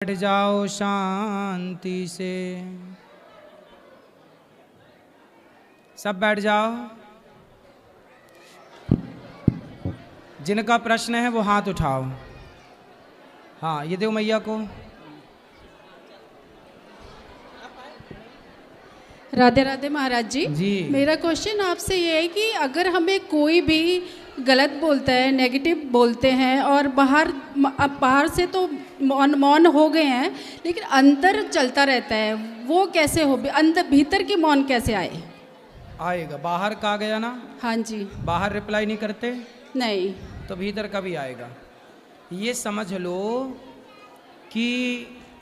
बैठ जाओ शांति से। सब बैठ जाओ। जिनका प्रश्न है वो हाथ उठाओ। हाँ, ये दो मैया को। राधे राधे महाराज जी। मेरा क्वेश्चन आपसे ये है कि अगर हमें कोई भी गलत बोलता है, नेगेटिव बोलते हैं और बाहर से तो मौन हो गए हैं, लेकिन अंदर चलता रहता है, वो कैसे हो? अंदर भीतर की मौन कैसे आएगा? बाहर का गया ना? हाँ जी। बाहर रिप्लाई नहीं करते? नहीं। तो भीतर का भी आएगा। ये समझ लो कि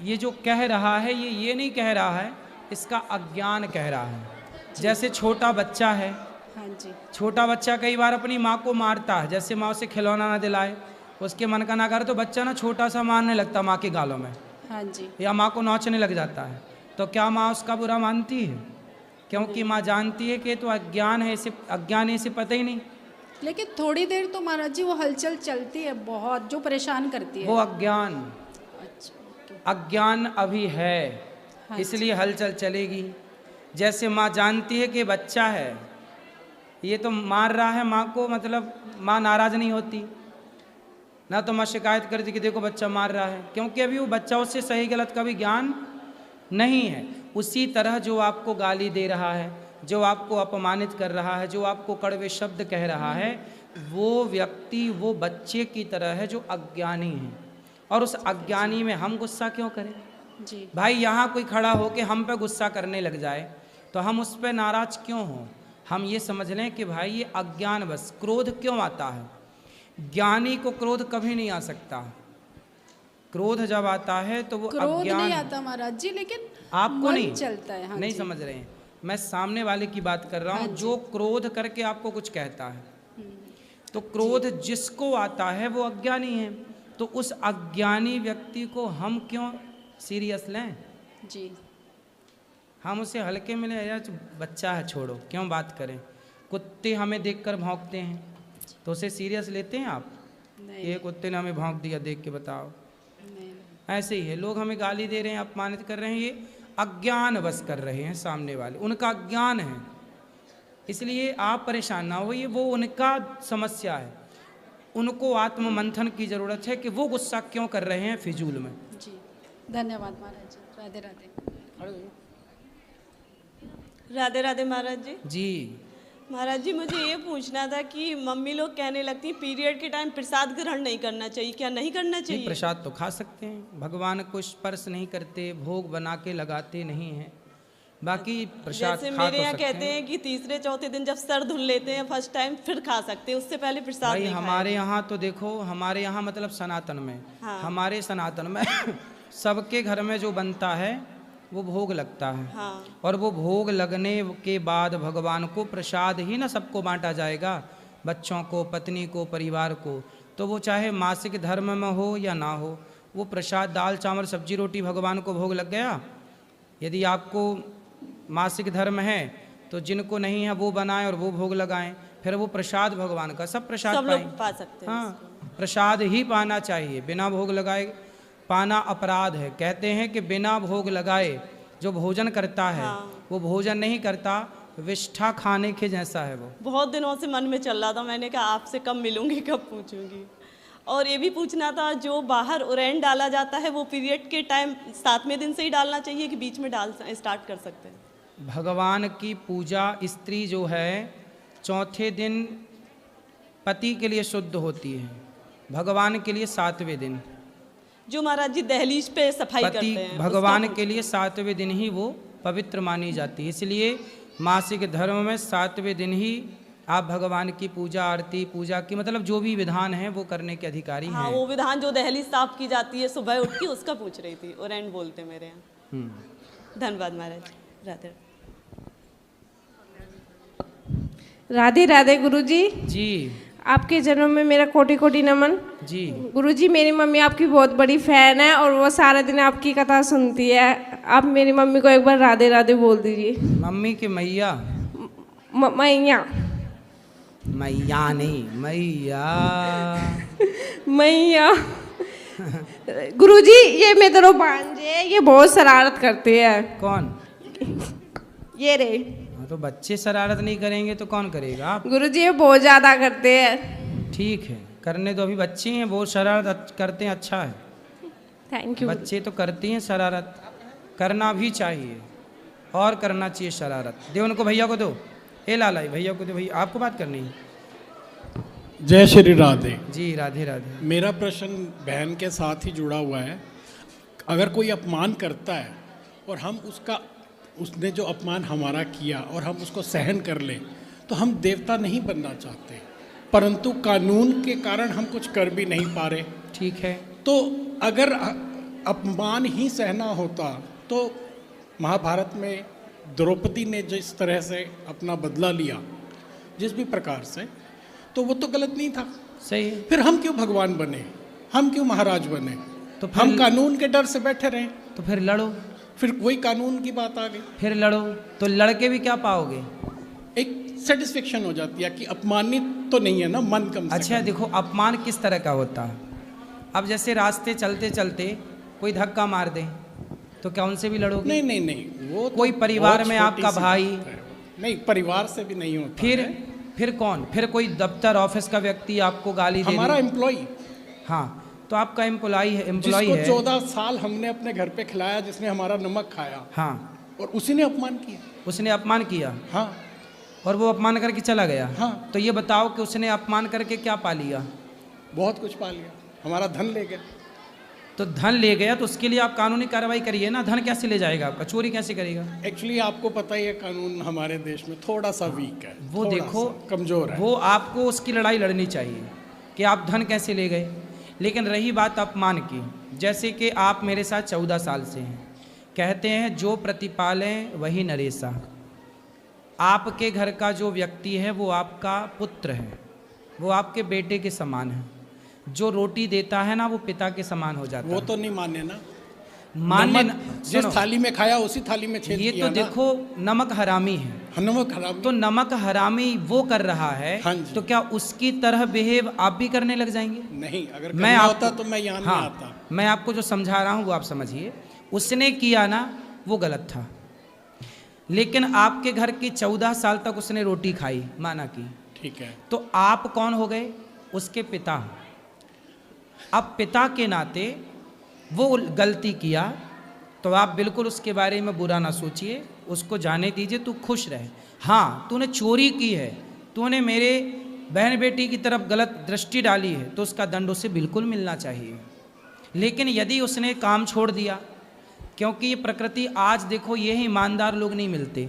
ये जो कह रहा है ये नहीं कह रहा है, इसका अज्ञान कह रहा है। जैसे छोटा बच्चा है। हाँ जी। छोटा बच्चा कई बार अपनी माँ को मारता है, जैसे माँ उसे खिलौना ना दिलाए, उसके मन का ना करे, तो बच्चा ना छोटा सा मारने लगता माँ के गालों में। हाँ जी। या माँ को नोचने लग जाता है। तो क्या माँ उसका बुरा मानती है? क्योंकि माँ जानती है कि तो अज्ञान है, इसे अज्ञान है, इसे पता ही नहीं। लेकिन थोड़ी देर तो महाराज जी वो हलचल चलती है बहुत, जो परेशान करती है। वो अज्ञान। अच्छा। अज्ञान अभी है। हाँ, इसलिए हलचल चलेगी। जैसे माँ जानती है कि बच्चा है, ये तो मार रहा है माँ को, मतलब माँ नाराज नहीं होती ना, तो माँ शिकायत करती कि देखो बच्चा मार रहा है, क्योंकि अभी वो बच्चा उससे सही गलत का भी ज्ञान नहीं है। उसी तरह जो आपको गाली दे रहा है, जो आपको अपमानित कर रहा है, जो आपको कड़वे शब्द कह रहा है, वो व्यक्ति वो बच्चे की तरह है जो अज्ञानी है। और उस अज्ञानी में हम गुस्सा क्यों करें जी? भाई यहाँ कोई खड़ा हो के हम पे गुस्सा करने लग जाए तो हम उस पर नाराज क्यों हों? हम ये समझ लें कि भाई ये अज्ञान, बस क्रोध क्यों आता है? ज्ञानी को क्रोध कभी नहीं आ सकता। क्रोध जब आता है तो वो क्रोध नहीं आता महाराज जी, लेकिन आपको नहीं चलता है। हाँ, नहीं समझ रहे हैं। मैं सामने वाले की बात कर रहा हूँ, जो क्रोध करके आपको कुछ कहता है। तो क्रोध जिसको आता है वो अज्ञानी है। तो उस अज्ञानी व्यक्ति को हम क्यों सीरियस लें जी? हम उसे हल्के में ले, यार बच्चा है छोड़ो, क्यों बात करें? कुत्ते हमें देखकर भौंकते हैं तो उसे सीरियस लेते हैं आप? ये कुत्ते ने हमें भौंक दिया, देख के बताओ। ऐसे ही है, लोग हमें गाली दे रहे हैं, अपमानित कर रहे हैं, ये अज्ञान बस कर रहे हैं सामने वाले, उनका अज्ञान है। इसलिए आप परेशान ना होइए, वो उनका समस्या है। उनको आत्म मंथन की जरूरत है कि वो गुस्सा क्यों कर रहे हैं फिजूल में जी। धन्यवाद महाराज जी। राधे राधे। राधे राधे महाराज जी। जी महाराज जी, मुझे ये पूछना था कि मम्मी लोग कहने लगती पीरियड के टाइम प्रसाद ग्रहण नहीं करना चाहिए, क्या नहीं करना चाहिए? प्रसाद तो खा सकते हैं, भगवान को स्पर्श नहीं करते, भोग बना के लगाते नहीं हैं, बाकी प्रसाद जैसे मेरे यहाँ कहते हैं कि तीसरे चौथे दिन जब सर धुल लेते हैं फर्स्ट टाइम, फिर खा सकते हैं, उससे पहले प्रसाद नहीं। हमारे यहाँ तो देखो, हमारे यहाँ मतलब सनातन में, हमारे सनातन में सबके घर में जो बनता है वो भोग लगता है। और वो भोग लगने के बाद भगवान को प्रसाद ही ना सबको बांटा जाएगा, बच्चों को, पत्नी को, परिवार को। तो वो चाहे मासिक धर्म में हो या ना हो, वो प्रसाद दाल चावल सब्जी रोटी भगवान को भोग लग गया। यदि आपको मासिक धर्म है तो जिनको नहीं है वो बनाएं और वो भोग लगाएं, फिर वो प्रसाद भगवान का, सब प्रसाद पा सकते हैं। हाँ, प्रसाद ही पाना चाहिए, बिना भोग लगाए पाना अपराध है। कहते हैं कि बिना भोग लगाए जो भोजन करता है वो भोजन नहीं करता, विष्ठा खाने के जैसा है वो। बहुत दिनों से मन में चल रहा था, मैंने कहा आपसे कब मिलूंगी, कब पूछूंगी। और ये भी पूछना था, जो बाहर उरैन डाला जाता है वो पीरियड के टाइम 7वें दिन से ही डालना चाहिए कि बीच में स्टार्ट कर सकते हैं? भगवान की पूजा स्त्री जो है चौथे दिन पति के लिए शुद्ध होती है, भगवान के लिए 7वें दिन। जो महाराज जी दहलीज पे सफाई करते हैं, भगवान के लिए 7वें दिन ही वो पवित्र मानी जाती है। इसलिए मासिक धर्म में 7वें दिन ही आप भगवान की पूजा, आरती, पूजा की मतलब जो भी विधान है वो करने के अधिकारी हैं। वो विधान जो दहलीज साफ की जाती है सुबह उठ के, उसका पूछ रही थी। उरैन बोलते मेरे यहाँ। धन्यवाद महाराज। राधे राधे राधे गुरुजी जी। आपके जन्म में मेरा कोटि कोटि नमन जी। गुरुजी, मेरी मम्मी आपकी बहुत बड़ी फैन है और वो सारा दिन आपकी कथा सुनती है। आप मेरी मम्मी को एक बार राधे राधे बोल दीजिए। मम्मी की मैया? मैया। मैया नहीं, मैया। मैया। गुरुजी ये मेरे दोनों भांजे ये बहुत शरारत करते हैं। कौन? ये रे। हाँ, तो बच्चे शरारत नहीं करेंगे तो कौन करेगा? आप। गुरुजी ये बहुत ज्यादा करते हैं। ठीक है, करने दो, अभी बच्चे हैं, वो शरारत करते हैं, अच्छा है। Thank you. बच्चे तो करते हैं शरारत, करना भी चाहिए और करना चाहिए शरारत। दे उनको, भैया को दो, ए लाला भैया को दो, भैया आपको बात करनी है। जय श्री राधे। जी राधे राधे। मेरा प्रश्न बहन के साथ ही जुड़ा हुआ है। अगर कोई अपमान करता है और हम उसने जो अपमान हमारा किया और हम उसको सहन कर लें, तो हम देवता नहीं बनना चाहते, परंतु कानून के कारण हम कुछ कर भी नहीं पा रहे। ठीक है। तो अगर अपमान ही सहना होता तो महाभारत में द्रौपदी ने जिस तरह से अपना बदला लिया, जिस भी प्रकार से, तो वो तो गलत नहीं था। सही है। फिर हम क्यों भगवान बने, हम क्यों महाराज बने? तो फिर हम कानून के डर से बैठे रहे, तो फिर लड़ो। फिर वही कानून की बात आ गई। फिर लड़ो, तो लड़के भी क्या पाओगे? एक सेटिस्फेक्शन हो जाती है कि अपमानित तो नहीं है ना मन, कम से अच्छा कम। देखो, अपमान किस तरह का होता है? अब जैसे रास्ते चलते चलते कोई धक्का मार दे तो क्या उनसे भी लड़ोगे? नहीं नहीं नहीं, वो तो कोई परिवार बहुत में छोटी आपका सी भाई, बात है। नहीं, परिवार से भी नहीं होता है। फिर कौन? फिर कोई दफ्तर ऑफिस का व्यक्ति आपको गाली दे हमारा दे। एम्प्लॉय, हाँ, तो आपका एम्प्लॉय है, जिसको है। 14 साल हमने अपने घर पे खिलाया, जिसने हमारा नमक खाया, हाँ, और उसी ने अपमान किया। उसने अपमान किया, हाँ और वो अपमान करके चला गया। हाँ। तो ये बताओ कि उसने अपमान करके क्या पा लिया? बहुत कुछ पा लिया, हमारा धन ले गया। तो धन ले गया तो उसके लिए आप कानूनी कार्रवाई करिए ना। धन कैसे ले जाएगा आपका? चोरी कैसे करेगा? एक्चुअली आपको पता ही है, कानून हमारे देश में थोड़ा सा वीक है, वो थोड़ा देखो, सा कमजोर है। वो आपको उसकी लड़ाई लड़नी चाहिए कि आप धन कैसे ले गए। लेकिन रही बात अपमान की, जैसे कि आप मेरे साथ 14 साल से हैं, कहते हैं जो प्रतिपालें वही नरेशा। आपके घर का जो व्यक्ति है वो आपका पुत्र है, वो आपके बेटे के समान है। जो रोटी देता है ना वो पिता के समान हो जाता है। वो तो नहीं माने ना, मानने जिस थाली में खाया उसी थाली में छेद ये किया तो ना। देखो नमक हरामी है। नमक हरामी, तो नमक हरामी वो कर रहा है, हाँ जी। तो क्या उसकी तरह बिहेव आप भी करने लग जाएंगे? नहीं, अगर मैं करना आपको- होता तो मैं यहाँ हाँ, नहीं आता। मैं आपको जो समझा रहा हूँ वो आप समझिए। उसने किया ना वो गलत था, लेकिन आपके घर की 14 साल तक उसने रोटी खाई, माना की, ठीक है। तो आप कौन हो गए? उसके पिता। अब पिता के नाते वो गलती किया तो आप बिल्कुल उसके बारे में बुरा ना सोचिए, उसको जाने दीजिए, तू खुश रहे। हाँ, तूने चोरी की है, तूने मेरे बहन बेटी की तरफ गलत दृष्टि डाली है, तो उसका दंड उसे बिल्कुल मिलना चाहिए। लेकिन यदि उसने काम छोड़ दिया, क्योंकि ये प्रकृति, आज देखो ये ईमानदार लोग नहीं मिलते।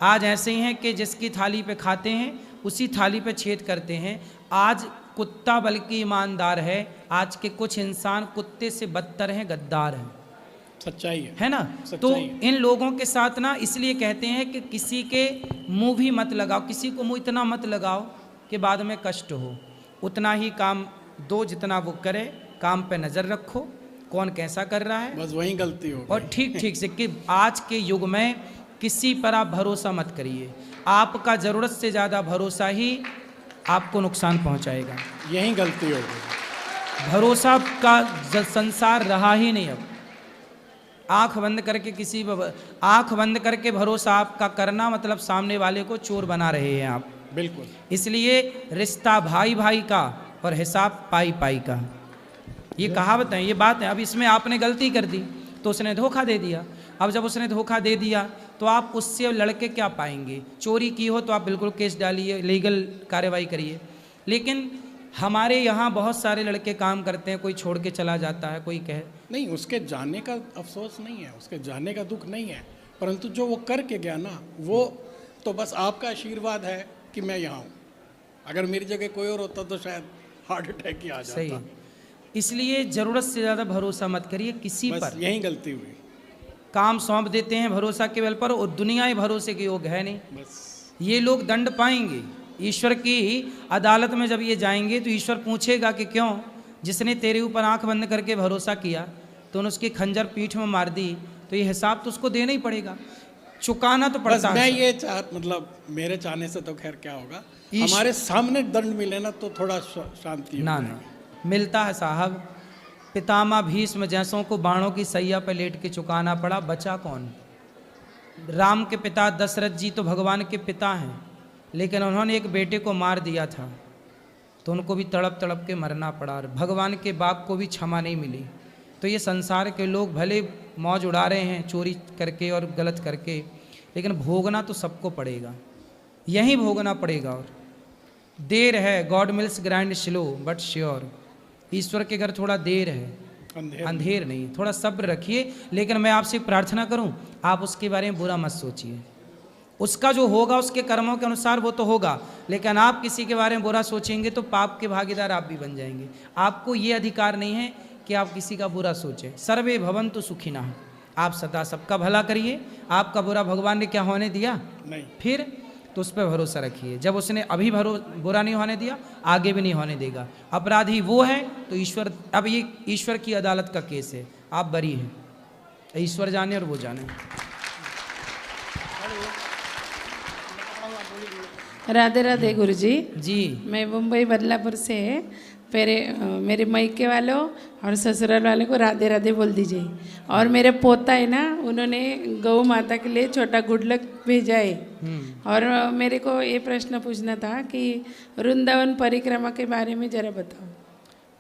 आज ऐसे ही हैं कि जिसकी थाली पे खाते हैं उसी थाली पे छेद करते हैं। आज कुत्ता बल्कि ईमानदार है, आज के कुछ इंसान कुत्ते से बदतर हैं, गद्दार हैं। सच्चाई है ना? सच्चाई तो है। इन लोगों के साथ ना इसलिए कहते हैं कि किसी के मुंह भी मत लगाओ, किसी को मुंह इतना मत लगाओ कि बाद में कष्ट हो। उतना ही काम दो जितना वो करे, काम पे नज़र रखो कौन कैसा कर रहा है, बस वही गलती हो और ठीक ठीक से कि आज के युग में किसी पर आप भरोसा मत करिए। आपका ज़रूरत से ज़्यादा भरोसा ही आपको नुकसान पहुंचाएगा। यही गलती हो गई। भरोसा का संसार रहा ही नहीं। अब आंख बंद करके आंख बंद करके भरोसा आपका करना मतलब सामने वाले को चोर बना रहे हैं आप। बिल्कुल। इसलिए रिश्ता भाई भाई का और हिसाब पाई पाई का, ये कहावत है, ये बात है। अब इसमें आपने गलती कर दी तो उसने धोखा दे दिया। अब जब उसने धोखा दे दिया तो आप उससे लड़के क्या पाएंगे? चोरी की हो तो आप बिल्कुल केस डालिए, लीगल कार्रवाई करिए। लेकिन हमारे यहाँ बहुत सारे लड़के काम करते हैं, कोई छोड़ के चला जाता है, कोई कहे नहीं, उसके जाने का अफसोस नहीं है, उसके जाने का दुख नहीं है, परंतु जो वो करके गया ना, वो तो बस आपका आशीर्वाद है कि मैं यहाँ हूँ। अगर मेरी जगह कोई और होता तो शायद हार्ट अटैक ही आ जाता। सही। इसलिए ज़रूरत से ज़्यादा भरोसा मत करिए किसी बस पर। यही गलती हुई। काम सौंप देते हैं भरोसा के बल पर, और दुनिया ही भरोसे के योग है नहीं। बस ये लोग दंड पाएंगे ईश्वर की अदालत में। जब ये जाएंगे तो ईश्वर पूछेगा कि क्यों, जिसने तेरे ऊपर आंख बंद करके भरोसा किया तो उसकी खंजर पीठ में मार दी, तो ये हिसाब तो उसको देना ही पड़ेगा, चुकाना तो बस पड़ता मैं है। ये मतलब मेरे चाहने से तो खैर क्या होगा, हमारे सामने दंड मिले ना तो थोड़ा शांति ना हो ना मिलता है साहब, पितामह भीष्म जैसों को बाणों की सैया पर लेट के चुकाना पड़ा, बचा कौन? राम के पिता दशरथ जी तो भगवान के पिता हैं, लेकिन उन्होंने एक बेटे को मार दिया था तो उनको भी तड़प तड़प के मरना पड़ा, और भगवान के बाप को भी क्षमा नहीं मिली। तो ये संसार के लोग भले मौज उड़ा रहे हैं चोरी करके और गलत करके, लेकिन भोगना तो सबको पड़ेगा, यहीं भोगना पड़ेगा। और देर है, God mills grind slow but sure, ईश्वर के घर थोड़ा देर है, अंधेर नहीं। थोड़ा सब्र रखिए, लेकिन मैं आपसे प्रार्थना करूं, आप उसके बारे में बुरा मत सोचिए। उसका जो होगा उसके कर्मों के अनुसार वो तो होगा, लेकिन आप किसी के बारे में बुरा सोचेंगे तो पाप के भागीदार आप भी बन जाएंगे। आपको ये अधिकार नहीं है कि आप किसी का बुरा सोचें। सर्वे भवन्तु सुखिनः, आप सदा सबका भला करिए। आपका बुरा भगवान ने क्या होने दिया? नहीं। फिर तो उस पर भरोसा रखिए। जब उसने अभी बुरा नहीं होने दिया, आगे भी नहीं होने देगा। अपराधी वो है तो ईश्वर, अब ये ईश्वर की अदालत का केस है, आप बरी हैं, ईश्वर जाने और वो जाने। राधे राधे गुरुजी। जी, मैं मुंबई बदलापुर से मेरे मायके वालों और ससुराल वाले को राधे राधे बोल दीजिए। और मेरे पोता है ना, उन्होंने गौ माता के लिए छोटा गुडलक भेजा है। और मेरे को ये प्रश्न पूछना था कि वृंदावन परिक्रमा के बारे में जरा बताओ।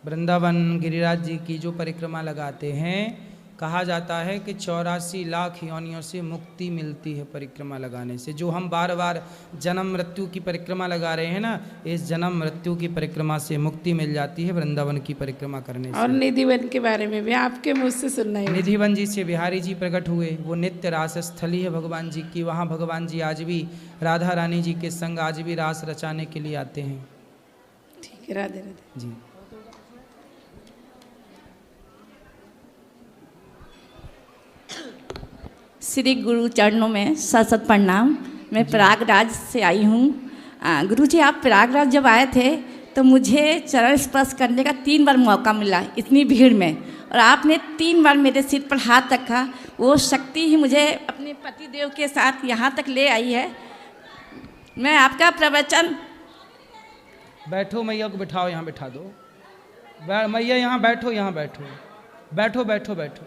वृंदावन गिरिराज जी की जो परिक्रमा लगाते हैं, कहा जाता है कि 84 लाख योनियों से मुक्ति मिलती है परिक्रमा लगाने से। जो हम बार बार जन्म मृत्यु की परिक्रमा लगा रहे हैं ना, इस जन्म मृत्यु की परिक्रमा से मुक्ति मिल जाती है वृंदावन की परिक्रमा करने से। और निधिवन के बारे में भी आपके मुझ से सुनना है। निधिवन जी से बिहारी जी प्रकट हुए, वो नित्य रास स्थली है भगवान जी की। वहाँ भगवान जी आज भी राधा रानी जी के संग आज भी रास रचाने के लिए आते हैं। ठीक है, राधे राधे जी। श्री गुरु चरणों में सत प्रणाम। मैं प्रयागराज से आई हूँ। गुरुजी, आप प्रयागराज जब आए थे तो मुझे चरण स्पर्श करने का 3 बार मौका मिला इतनी भीड़ में, और आपने 3 बार मेरे सिर पर हाथ रखा। वो शक्ति ही मुझे अपने पतिदेव के साथ यहाँ तक ले आई है। मैं आपका प्रवचन। बैठो, मैया को बिठाओ, यहाँ बिठा दो। मैया यहाँ बैठो, यहाँ बैठो, बैठो बैठो बैठो,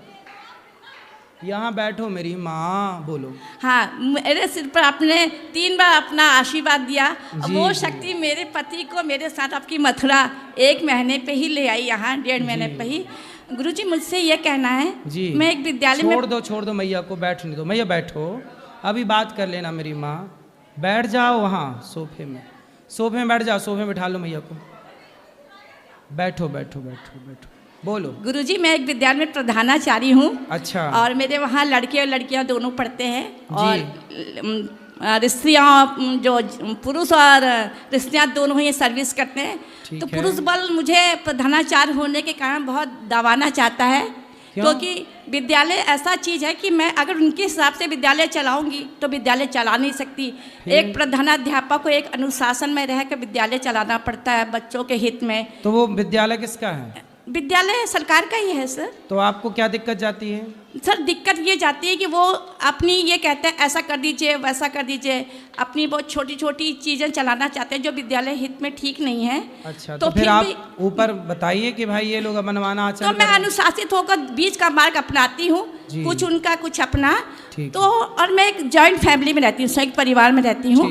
यहाँ बैठो मेरी माँ। बोलो। हाँ, मेरे सिर पर आपने 3 बार अपना आशीर्वाद दिया। वो शक्ति मेरे पति को मेरे साथ आपकी मथुरा 1 महीने पे ही ले आई, यहाँ 1.5 महीने पे ही। गुरुजी, मुझसे ये कहना है जी, मैं एक विद्यालय में। छोड़ दो मैया को, बैठने दो। मैया बैठो, अभी बात कर लेना मेरी माँ। बैठ जाओ वहाँ सोफे में बैठ जाओ, सोफे में बैठा लो मैया को। बैठो बैठो बैठो बैठो, बोलो। गुरुजी, मैं एक विद्यालय में प्रधानाचार्य हूँ। अच्छा। और मेरे वहाँ लड़के और लड़कियाँ दोनों पढ़ते हैं, और स्त्रियाँ जो पुरुष और स्त्रियाँ दोनों ही सर्विस करते हैं। तो पुरुष बल मुझे प्रधानाचार्य होने के कारण बहुत दबाना चाहता है, क्योंकि विद्यालय ऐसा चीज़ है कि मैं अगर उनके हिसाब से विद्यालय चलाऊंगी तो विद्यालय चला नहीं सकती। एक प्रधानाध्यापक को एक अनुशासन में रह कर विद्यालय चलाना पड़ता है बच्चों के हित में। तो वो विद्यालय किसका है? विद्यालय सरकार का ही है सर। तो आपको क्या दिक्कत जाती है? सर, दिक्कत ये जाती है कि वो अपनी ये कहते हैं ऐसा कर दीजिए वैसा कर दीजिए, अपनी बहुत छोटी छोटी चीज़ें चलाना चाहते हैं जो विद्यालय हित में ठीक नहीं है। अच्छा, तो फिर आप ऊपर बताइए कि भाई ये लोग मनमाना आचरण। तो मैं अनुशासित होकर बीच का मार्ग अपनाती हूँ, कुछ उनका कुछ अपना। तो और मैं एक जॉइंट फैमिली में रहती हूँ, संयुक्त परिवार में रहती हूँ।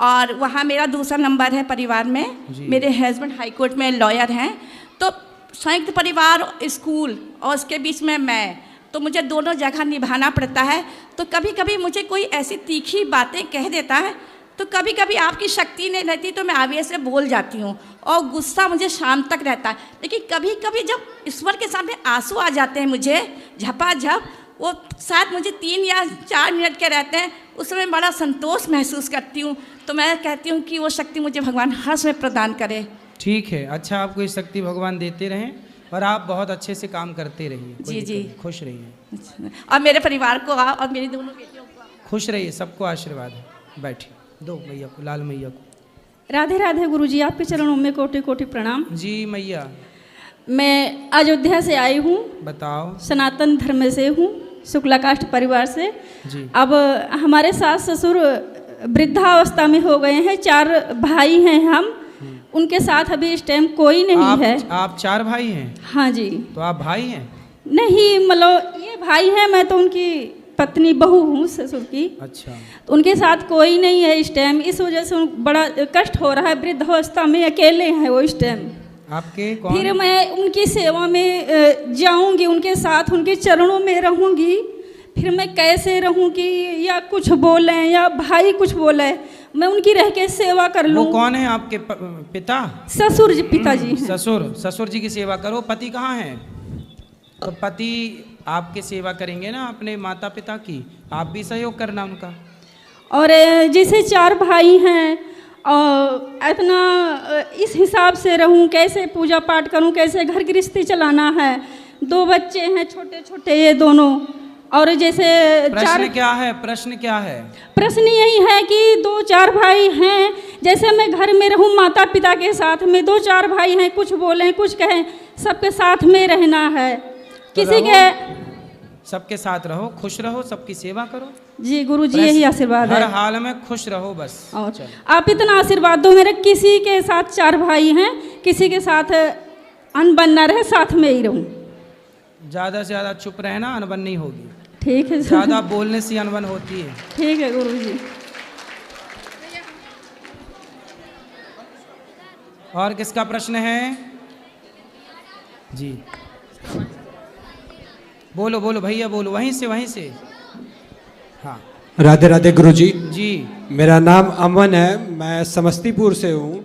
और वहाँ मेरा दूसरा नंबर है परिवार में। मेरे हस्बैंड हाईकोर्ट में लॉयर हैं। तो संयुक्त परिवार, स्कूल और उसके बीच में मैं, तो मुझे दोनों जगह निभाना पड़ता है। तो कभी कभी मुझे कोई ऐसी तीखी बातें कह देता है, तो कभी कभी आपकी शक्ति नहीं रहती तो मैं आवेश से बोल जाती हूँ, और गुस्सा मुझे शाम तक रहता है। लेकिन कभी कभी जब ईश्वर के सामने आंसू आ जाते हैं मुझे झपाझप, वो शायद मुझे 3 या 4 मिनट के रहते हैं, उस समय बड़ा संतोष महसूस करती हूँ। तो मैं कहती हूँ कि वो शक्ति मुझे भगवान हर समय प्रदान करे। ठीक है, अच्छा, आपको ये शक्ति भगवान देते रहें और आप बहुत अच्छे से काम करते रहिए। जी जी, खुश रहिए। और मेरे परिवार को और मेरी दोनों बेटियों को खुश रहिए, सबको आशीर्वाद है। बैठिए, दो मैया को, लाल मैया को। राधे राधे गुरुजी, आपके चरणों में कोटि कोटि प्रणाम। जी मैया। मैं अयोध्या से आई हूँ। बताओ। सनातन धर्म से हूँ, शुक्ला कास्ट परिवार से जी। अब हमारे सास ससुर वृद्धावस्था में हो गए हैं, 4 भाई हैं हम, उनके साथ अभी इस टाइम कोई नहीं है। आप 4 भाई हैं? हाँ जी। तो आप भाई हैं? नहीं, मतलब ये भाई है, मैं तो उनकी पत्नी बहू हूँ ससुर की। अच्छा। तो उनके साथ कोई नहीं है इस टाइम, इस वजह से बड़ा कष्ट हो रहा है। वृद्धावस्था में अकेले हैं वो इस टाइम। आपके कौन? फिर मैं उनकी सेवा में जाऊंगी, उनके साथ उनके चरणों में रहूंगी। फिर मैं कैसे रहूंगी, या कुछ बोले या भाई कुछ बोले, मैं उनकी रह के सेवा कर लूं। वो कौन है आपके पिता? ससुर जी, पिताजी हैं। ससुर जी की सेवा करो। पति कहाँ हैं? तो पति आपके सेवा करेंगे ना अपने माता पिता की, आप भी सहयोग करना उनका। और जैसे 4 भाई हैं, और इतना इस हिसाब से रहूं, कैसे पूजा पाठ करूं, कैसे घर गृहस्थी चलाना है। 2 बच्चे हैं छोटे छोटे ये दोनों। और जैसे प्रश्न क्या है? प्रश्न क्या है? प्रश्न यही है कि 2-4 भाई हैं, जैसे मैं घर में रहूं माता पिता के साथ में, 2-4 भाई हैं, कुछ बोलें कुछ कहें, सबके साथ में रहना है। तो किसी के सबके साथ रहो, खुश रहो, सबकी सेवा करो। जी गुरुजी, यही आशीर्वाद है। हर हाल में खुश रहो बस। और आप इतना आशीर्वाद दो मेरे। किसी के साथ 4 भाई हैं, किसी के साथ अनबन न रहे, साथ में ही रहूं। ज़्यादा से ज़्यादा चुप रहना, अनबन नहीं होगी। ठीक है। ज़्यादा बोलने से अनबन होती है। ठीक है गुरुजी। और किसका प्रश्न है? जी बोलो बोलो भैया, बोलो वहीं से। हाँ। राधे राधे गुरुजी। जी। मेरा नाम अमन है, मैं समस्तीपुर से हूँ।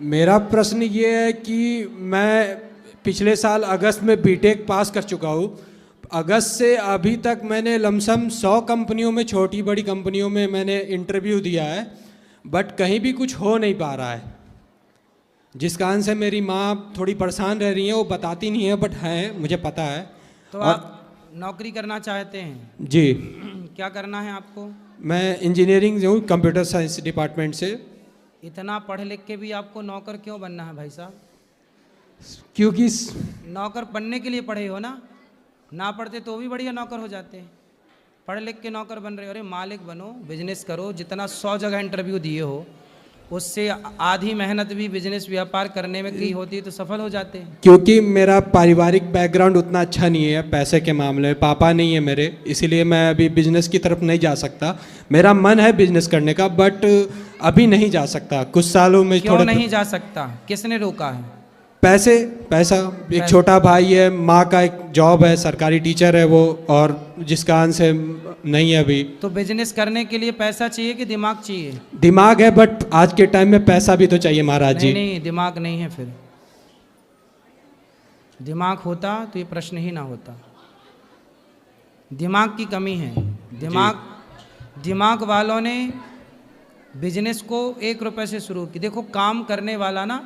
मेरा प्रश्न ये है कि मैं पिछले साल अगस्त में बीटेक पास कर चुका हूँ। अगस्त से अभी तक मैंने लमसम 100 कंपनियों में, छोटी बड़ी कंपनियों में मैंने इंटरव्यू दिया है, बट कहीं भी कुछ हो नहीं पा रहा है, जिस कारण से मेरी माँ थोड़ी परेशान रह रही है। वो बताती नहीं है, बट है, मुझे पता है। तो आप नौकरी करना चाहते हैं? जी। क्या करना है आपको? मैं इंजीनियरिंग हूँ, कंप्यूटर साइंस डिपार्टमेंट से। इतना पढ़ लिख के भी आपको नौकर क्यों बनना है भाई साहब? क्योंकि नौकर बनने के लिए पढ़े हो ना पढ़ते तो भी बढ़िया नौकर हो जाते। पढ़ लिख के नौकर बन रहे हो। अरे मालिक बनो, बिजनेस करो। जितना 100 जगह इंटरव्यू दिए हो, उससे आधी मेहनत भी बिजनेस व्यापार करने में की होती है तो सफल हो जाते हैं। क्योंकि मेरा पारिवारिक बैकग्राउंड उतना अच्छा नहीं है पैसे के मामले में, पापा नहीं है मेरे, इसीलिए मैं अभी बिजनेस की तरफ नहीं जा सकता। मेरा मन है बिजनेस करने का, बट अभी नहीं जा सकता। कुछ सालों में क्यों नहीं जा सकता? किसने रोका है? पैसा। एक छोटा भाई है, माँ का एक जॉब है, सरकारी टीचर है वो, और जिस कारण से नहीं है अभी। तो बिजनेस करने के लिए पैसा चाहिए कि दिमाग चाहिए? दिमाग है, बट आज के टाइम में पैसा भी तो चाहिए महाराज जी। नहीं, दिमाग नहीं है। फिर दिमाग होता तो ये प्रश्न ही ना होता। दिमाग की कमी है। दिमाग वालों ने बिजनेस को 1 रुपए से शुरू की। देखो, काम करने वाला ना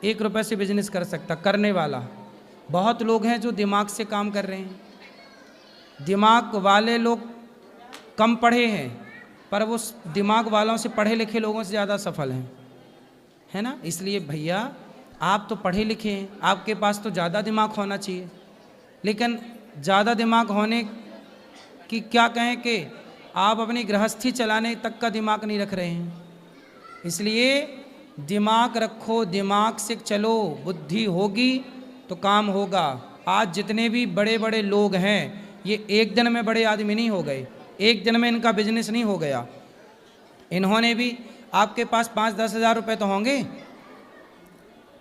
1 रुपए से बिजनेस कर सकता, करने वाला। बहुत लोग हैं जो दिमाग से काम कर रहे हैं। दिमाग वाले लोग कम पढ़े हैं, पर वो दिमाग वालों से, पढ़े लिखे लोगों से ज़्यादा सफल हैं, है ना? इसलिए भैया, आप तो पढ़े लिखे हैं, आपके पास तो ज़्यादा दिमाग होना चाहिए। लेकिन ज़्यादा दिमाग होने की क्या कहें कि आप अपनी गृहस्थी चलाने तक का दिमाग नहीं रख रहे हैं। इसलिए दिमाग रखो, दिमाग से चलो। बुद्धि होगी तो काम होगा। आज जितने भी बड़े बड़े लोग हैं, ये एक दिन में बड़े आदमी नहीं हो गए, एक दिन में इनका बिजनेस नहीं हो गया। इन्होंने भी, आपके पास 5-10 हज़ार रुपये तो होंगे?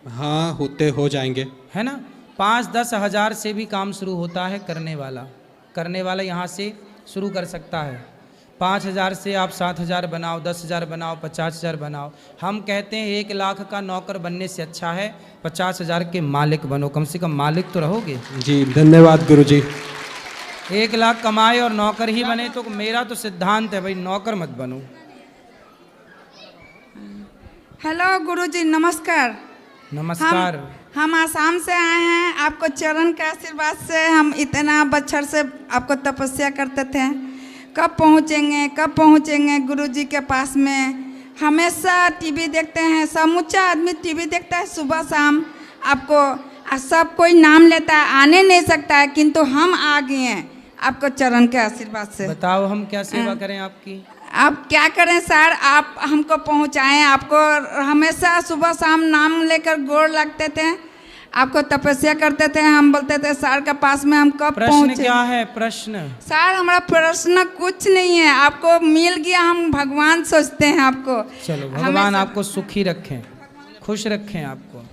हाँ, हो जाएंगे, है ना? 5-10 हज़ार से भी काम शुरू होता है। करने वाला यहाँ से शुरू कर सकता है। 5,000 से आप 7,000 बनाओ, 10,000 बनाओ, 50,000 बनाओ। हम कहते हैं 1 लाख का नौकर बनने से अच्छा है 50,000 के मालिक बनो। कम से कम मालिक तो रहोगे। जी, धन्यवाद गुरुजी। 1 लाख कमाए और नौकर ही बने तो मेरा तो सिद्धांत है भाई, नौकर मत बनो। हेलो गुरुजी, नमस्कार। नमस्कार। हम आसाम से आए हैं। आपको चरण के आशीर्वाद से हम इतना बछर से आपको तपस्या करते थे। कब पहुँचेंगे गुरुजी के पास में। हमेशा टीवी देखते हैं, समूचा आदमी टीवी देखता है सुबह शाम। आपको सब कोई नाम लेता है, आने नहीं सकता है, किंतु हम आ गए हैं आपको चरण के आशीर्वाद से। बताओ हम क्या सेवा करें आपकी? आप क्या करें सर, आप हमको पहुंचाएं। आपको हमेशा सुबह शाम नाम लेकर गोड़ लगते थे, आपको तपस्या करते थे। हम बोलते थे सर के पास में हम कब प्रश्न पहुंचे। क्या है प्रश्न? सर हमारा प्रश्न कुछ नहीं है, आपको मिल गया, हम भगवान सोचते हैं आपको। चलो भगवान आपको सुखी रखें, खुश रखें आपको।